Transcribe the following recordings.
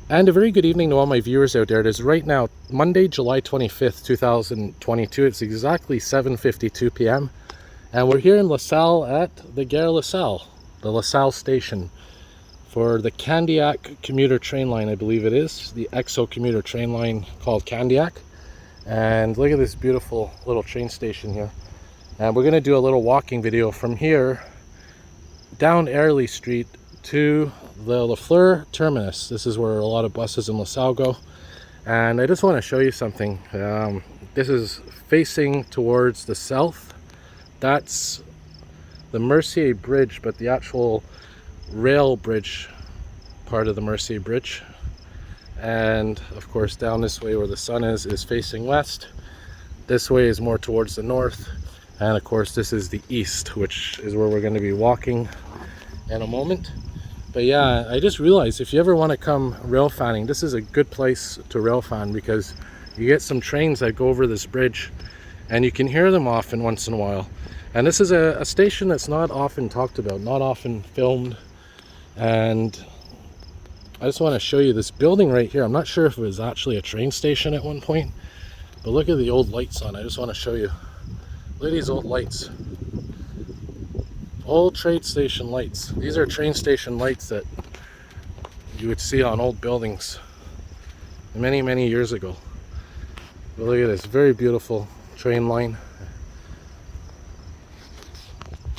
And a very good evening to all my viewers out there. It is right now Monday, July 25th, 2022. It's exactly 7:52 p.m. and we're here in LaSalle at the Gare LaSalle, the LaSalle station for the Kanawhake commuter train line, I believe it is. The EXO commuter train line called Kanawhake. And look at this beautiful little train station here. And we're going to do a little walking video from here down Airlie Street to the Lafleur Terminus. This is where a lot of buses in LaSalle go. And I just want to show you something. This is facing towards the south. That's the Mercier Bridge, but the actual rail bridge part of the Mercier Bridge. And of course down this way where the sun is facing west. This way is more towards the north. And of course this is the east, which is where we're going to be walking in a moment. But yeah, I just realized if you ever want to come rail fanning, this is a good place to rail fan, because you get some trains that go over this bridge and you can hear them often once in a while. And this is a station that's not often talked about, not often filmed. And I just want to show you this building right here. I'm not sure if it was actually a train station at one point, but look at the old lights on. I just want to show you. Look at these old lights. Old train station lights. These are train station lights that you would see on old buildings many years ago. But look at this very beautiful train line.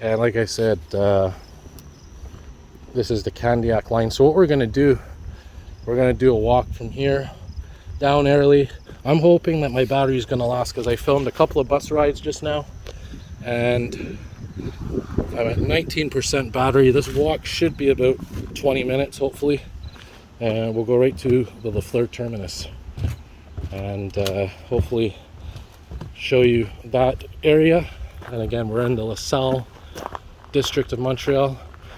And like I said, this is the Kanawhake line. So what we're going to do, we're going to do a walk from here down Airlie. I'm hoping that my battery is going to last, because I filmed a couple of bus rides just now and I'm at 19% battery. This walk should be about 20 minutes hopefully, and we'll go right to the Lafleur Terminus and hopefully show you that area. And again, we're in the LaSalle district of Montreal,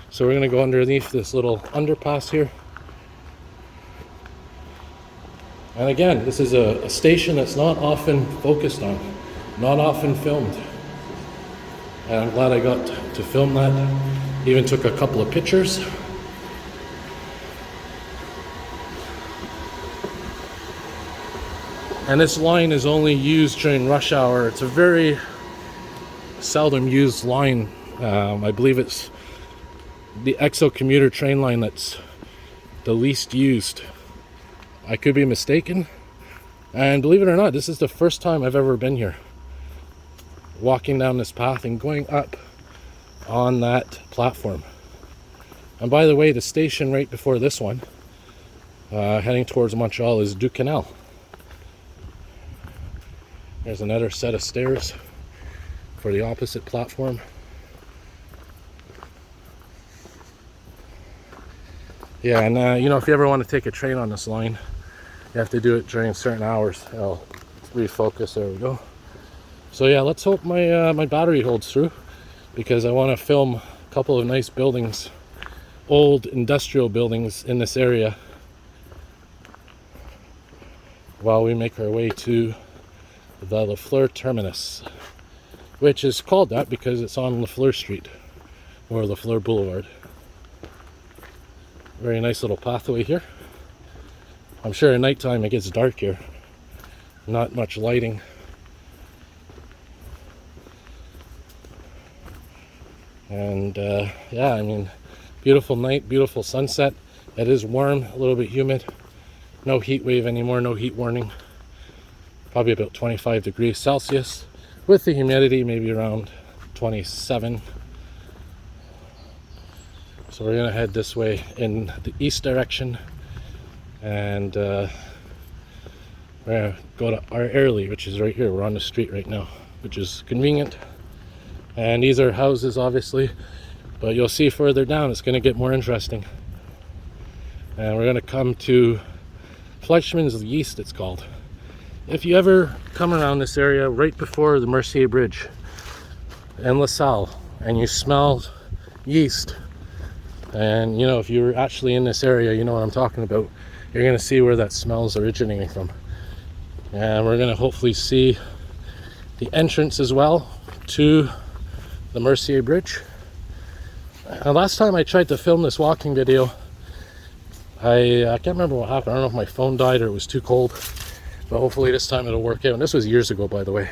so we're going to go underneath this little underpass here. And again, this is a station that's not often focused on, not often filmed. And I'm glad I got to film that. Even took a couple of pictures. And this line is only used during rush hour. It's a very seldom used line. I believe it's the EXO commuter train line that's the least used. I could be mistaken. And believe it or not, this is the first time I've ever been here, walking down this path and going up on that platform. And by the way, the station right before this one, heading towards Montreal, is Du Canal. There's another set of stairs for the opposite platform. Yeah, and you know, if you ever want to take a train on this line, you have to do it during certain hours. I'll refocus, there we go. So yeah, let's hope my battery holds through, because I want to film a couple of nice buildings, old industrial buildings in this area, while we make our way to the Lafleur Terminus, which is called that because it's on Lafleur Street, or Lafleur Boulevard. Very nice little pathway here. I'm sure at nighttime it gets dark here, not much lighting. And yeah, I mean, beautiful night, beautiful sunset. It is warm, a little bit humid. No heat wave anymore, no heat warning. Probably about 25 degrees Celsius, with the humidity maybe around 27. So we're gonna head this way in the east direction, and we're gonna go to our Airlie, which is right here. We're on the street right now, which is convenient. And these are houses, obviously, but you'll see further down it's going to get more interesting. And we're going to come to Fleischmanns Yeast, it's called. If you ever come around this area right before the Mercier Bridge in LaSalle and you smell yeast, and you know, if you're actually in this area, you know what I'm talking about, you're going to see where that smell is originating from. And we're going to hopefully see the entrance as well to the Mercier Bridge. Last time I tried to film this walking video, I can't remember what happened. I don't know if my phone died or it was too cold, but hopefully this time it'll work out. And this was years ago, by the way.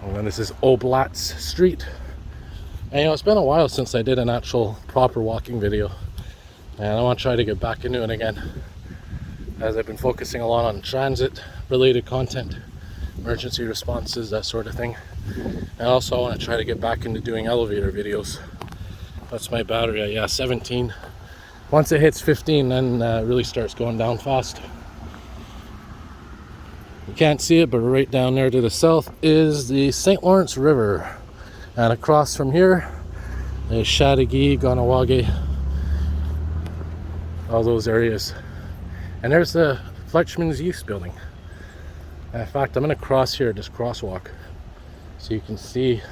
And then this is Oblatz Street. And you know, it's been a while since I did an actual proper walking video, and I want to try to get back into it again, as I've been focusing a lot on transit related content, emergency responses, that sort of thing. And also I want to try to get back into doing elevator videos. That's my battery at, yeah, 17. Once it hits 15, then it really starts going down fast. You can't see it, but right down there to the south is the St. Lawrence River. And across from here is Châteauguay, Kanawhake, all those areas. And there's the Fleischmanns Yeast building. In fact, I'm going to cross here, this crosswalk, so you can see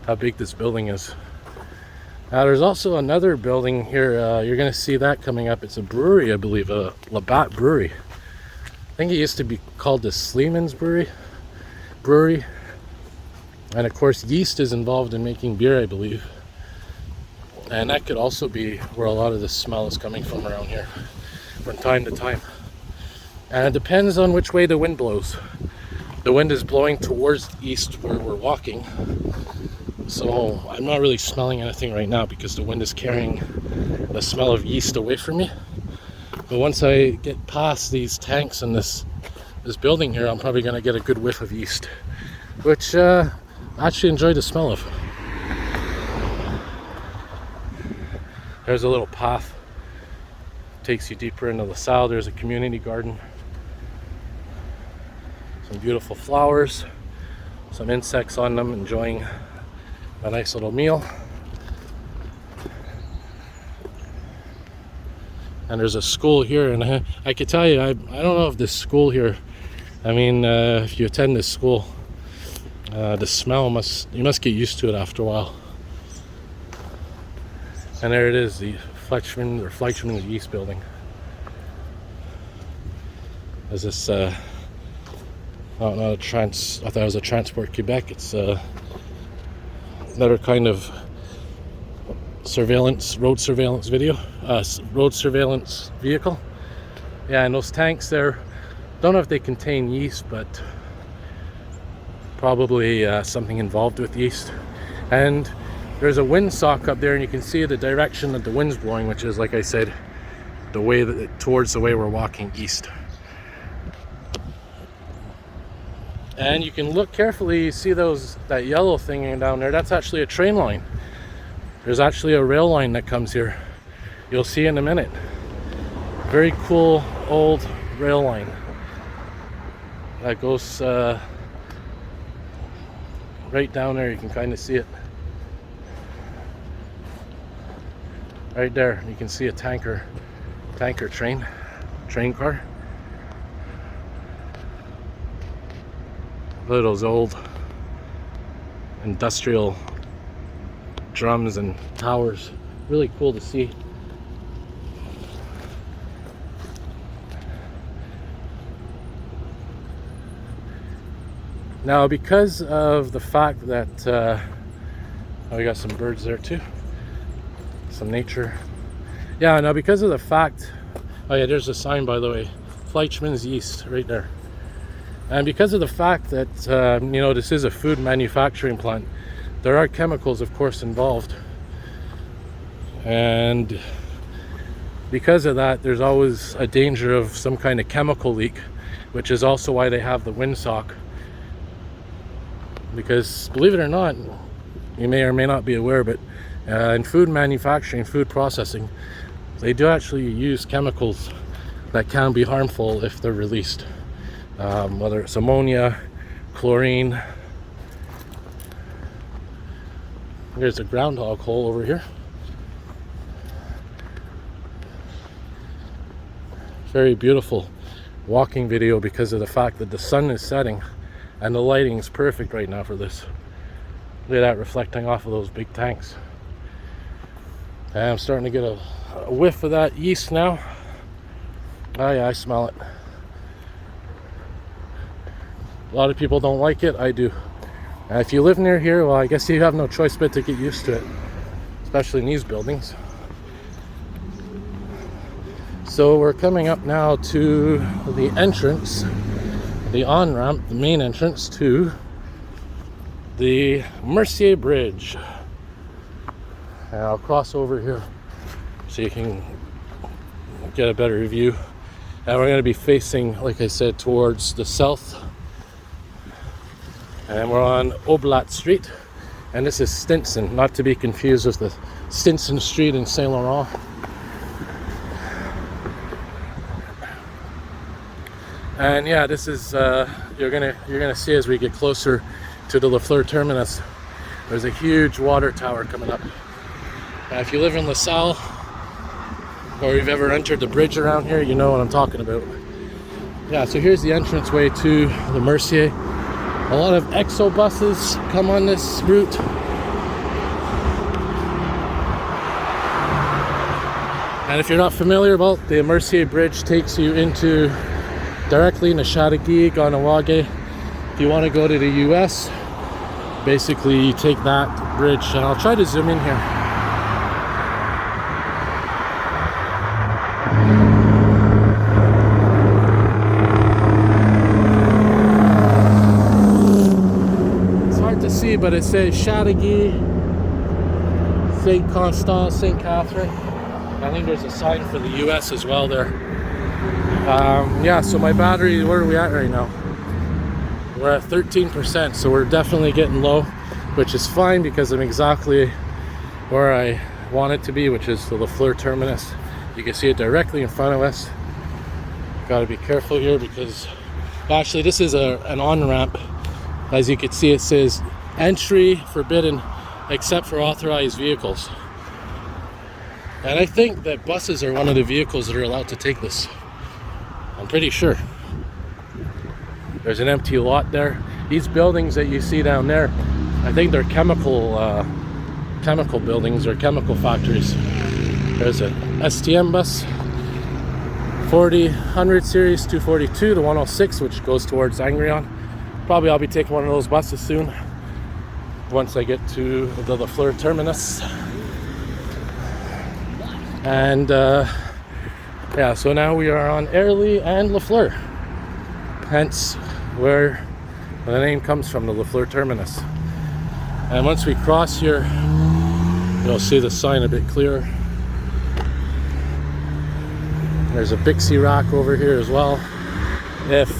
how big this building is. Now there's also another building here, you're going to see that coming up. It's a brewery, I believe, a Labatt brewery. I think it used to be called the Fleischmanns brewery. And of course yeast is involved in making beer, I believe. And that could also be where a lot of the smell is coming from around here from time to time. And it depends on which way the wind blows. The wind is blowing towards the east where we're walking, so I'm not really smelling anything right now because the wind is carrying the smell of yeast away from me. But once I get past these tanks and this building here, I'm probably going to get a good whiff of yeast, which I actually enjoy the smell of. There's a little path, takes you deeper into LaSalle. There's a community garden, some beautiful flowers, some insects on them enjoying a nice little meal. And there's a school here, and I could tell you, I don't know if this school here, I mean, if you attend this school, the smell you must get used to it after a while. And there it is, the Fleischmann's Yeast building. There's this, I don't know, I thought it was a Transport Quebec. It's another kind of road surveillance vehicle. Yeah, and those tanks there, don't know if they contain yeast, but probably something involved with yeast. And there's a windsock up there, and you can see the direction that the wind's blowing, which is, like I said, towards the way we're walking east. And you can look carefully, you see that yellow thing down there, that's actually a train line. There's actually a rail line that comes here. You'll see in a minute. Very cool old rail line that goes right down there. You can kind of see it right there. You can see a tanker train car. Look at those old industrial drums and towers. Really cool to see. Now, because of the fact that oh, we got some birds there too, some nature. Yeah, now because of the fact, oh yeah, there's a sign, by the way, Fleischmanns Yeast right there. And because of the fact that you know, this is a food manufacturing plant, there are chemicals, of course, involved. And because of that, there's always a danger of some kind of chemical leak, which is also why they have the windsock. Because, believe it or not, you may or may not be aware, but in food manufacturing, food processing, they do actually use chemicals that can be harmful if they're released. Whether it's ammonia, chlorine. There's a groundhog hole over here. Very beautiful walking video because of the fact that the sun is setting and the lighting is perfect right now for this. Look at that reflecting off of those big tanks. And I'm starting to get a whiff of that yeast now. Oh yeah, I smell it. A lot of people don't like it. I do. If you live near here, well, I guess you have no choice but to get used to it, especially in these buildings. So we're coming up now to the entrance, the on-ramp, the main entrance to the Mercier Bridge. And I'll cross over here so you can get a better view. And we're going to be facing, like I said, towards the south. And we're on Airlie Street. And this is Stinson, not to be confused with the Stinson Street in Saint Laurent. And yeah, this is you're gonna see as we get closer to the Lafleur Terminus. There's a huge water tower coming up. If you live in LaSalle, or you've ever entered the bridge around here, you know what I'm talking about. Yeah, so here's the entranceway to the Mercier. A lot of EXO buses come on this route. And if you're not familiar about the Mercier Bridge, takes you directly into Châteauguay, Kanawhake. If you want to go to the US, basically you take that bridge, and I'll try to zoom in here. It's hard to see, but it says Châteauguay, St. Constant, St. Catherine. I think there's a sign for the US as well there. Yeah, so my battery, where are we at right now? We're at 13%, so we're definitely getting low, which is fine because I'm exactly where I want it to be, which is the Lafleur Terminus. You can see it directly in front of us. Got to be careful here because actually this is an on-ramp. As you can see, it says entry forbidden except for authorized vehicles. And I think that buses are one of the vehicles that are allowed to take this. I'm pretty sure. There's an empty lot there. These buildings that you see down there, I think they're chemical buildings or chemical factories. There's a STM bus, 40-100 series 242 to 106, which goes towards Angrion. Probably I'll be taking one of those buses soon once I get to the Lafleur Terminus. And yeah, so now we are on Airlie and Lafleur, hence where the name comes from, the Lafleur Terminus. And once we cross here, you'll see the sign a bit clearer. There's a Bixie rack over here as well. If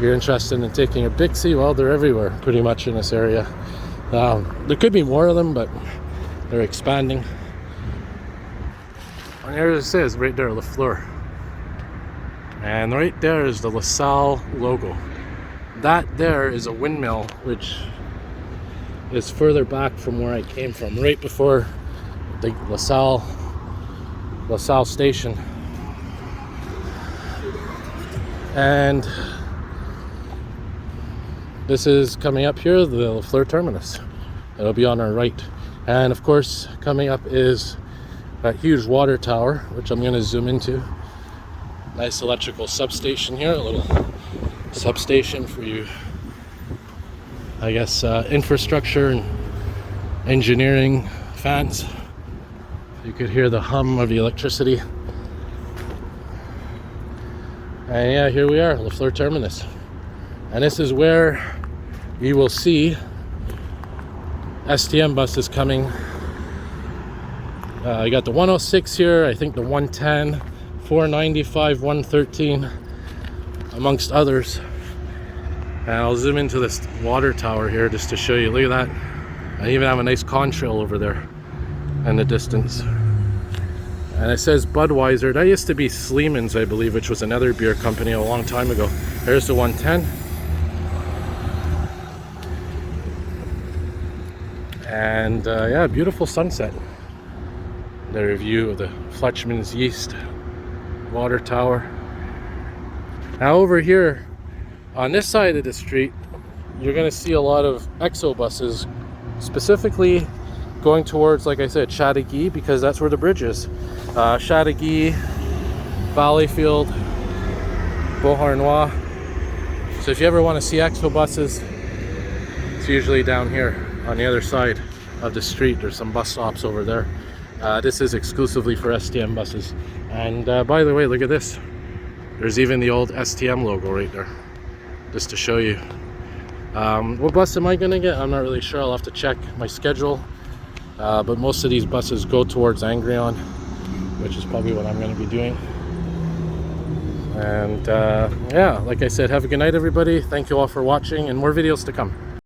you're interested in taking a Bixie, well, they're everywhere pretty much in this area. There could be more of them, but they're expanding. And there it says right there, Lafleur. And right there is the LaSalle logo. That there is a windmill, which is further back from where I came from, right before the LaSalle Station. And this is coming up here, the Lafleur Terminus. It'll be on our right. And of course, coming up is that huge water tower, which I'm going to zoom into. Nice electrical substation here, a little substation for you, I guess, infrastructure and engineering fans. You could hear the hum of the electricity. And yeah, here we are, Lafleur Terminus. And this is where you will see STM buses coming. You got the 106 here, I think the 110, 495, 113, amongst others. And I'll zoom into this water tower here just to show you. Look at that. I even have a nice contrail over there in the distance. And it says Budweiser. That used to be Fleischmanns, I believe, which was another beer company a long time ago. There's the 110. And yeah, beautiful sunset. The view of the Fleischmanns Yeast water tower. Now over here on this side of the street, you're going to see a lot of EXO buses, specifically going towards, like I said, Châteauguay, because that's where the bridge is. Châteauguay, Valleyfield, Beauharnois. So if you ever want to see EXO buses, usually down here on the other side of the street. There's some bus stops over there. This is exclusively for STM buses. And by the way, look at this. There's even the old STM logo right there, just to show you. What bus am I going to get? I'm not really sure. I'll have to check my schedule. But most of these buses go towards Angrion, which is probably what I'm going to be doing. And yeah, like I said, have a good night, everybody. Thank you all for watching, and more videos to come.